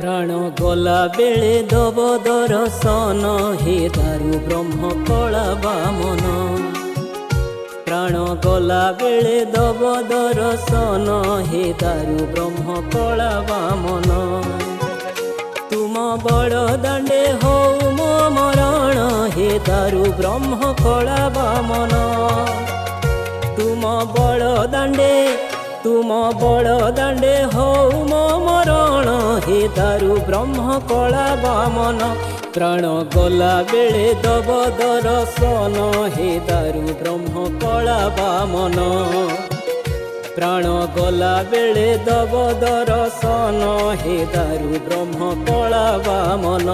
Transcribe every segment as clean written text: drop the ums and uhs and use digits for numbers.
प्राण गला बेले दब दर्शन हे दारु ब्रह्म कला बामन। प्राण गला बेले दब दर्शन हे दारु ब्रह्म कला बामन। तुम बड़ दांडे हो मो मरण हे दारु ब्रह्म कला बामन। तुम बड़ दांडे हो मो मरण हे दारु ब्रह्म कला बामन। प्राण गला बेले दब दर्शन हे दारु ब्रह्म कला बामन। प्राण गला बेले दब दर्शन हे दारु ब्रह्म कला बामन।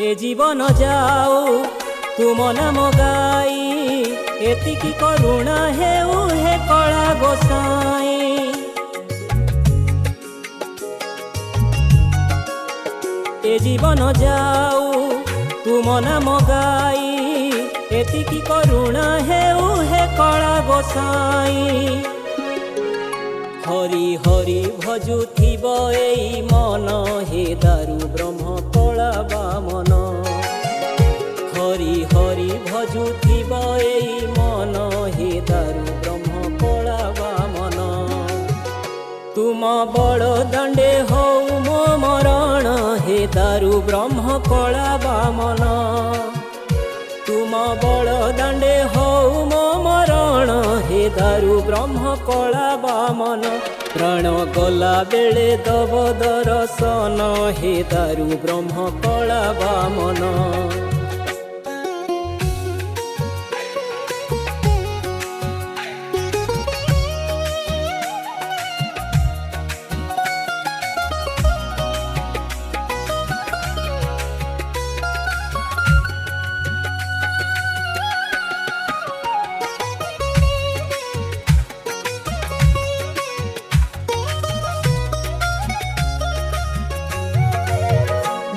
ए जीवन जाऊ तुम नाम गाई एतिकी करुणा हेउ हे कला गोसाई। ए जीवन जाऊ तुम नाम गाई एतिकी करुणा हेउ हे कला गोसाई। हरि हरि भजुथिब एई मन हे दारु ब्रह्म कला बामन। हरि हरि भजुथिब एई मन हे दारु ब्रह्म कला बामन। तुम बड़ दांडे हो मो मरण हे दारु ब्रह्म कला बामन। तुम बड़ दांडे हो मो मरण हे दारु ब्रह्म कला बामन। प्राण गला बेले दब दर्शन हे दारु ब्रह्म कला बामन।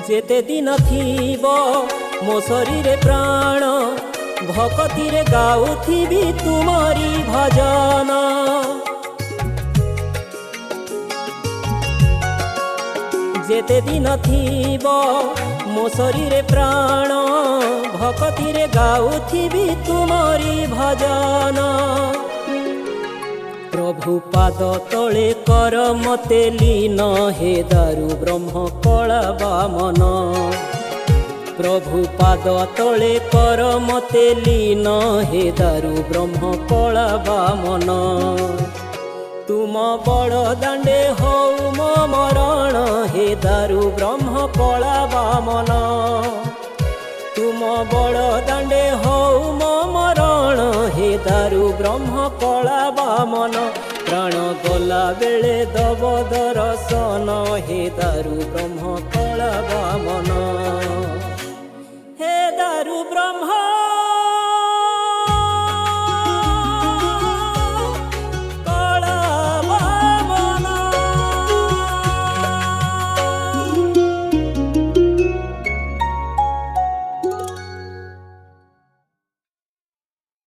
जेते दिन थीब मो शरीर प्राण भक्ति रे गाउथिबी तुमरी भजन। जेते दिन थीब मो शरीर प्राण भक्ति रे गाउथिबी तुमरी भजन। प्रभु पाद तले कर मते लीन हे दारु ब्रह्म कला बामन। प्रभु पाद तले कर मते लीन हे दारु ब्रह्म कला बामन। तुम बड़ दांडे हो मो मरण हे दारु ब्रह्म कला बामन। तुम बड़ दांडे हो मो मरण हे दारु ब्रह्म कला बामन। प्राण गला बेले दब दर्शन हे दारु ब्रह्म कला बामन। हे दारु ब्रह्म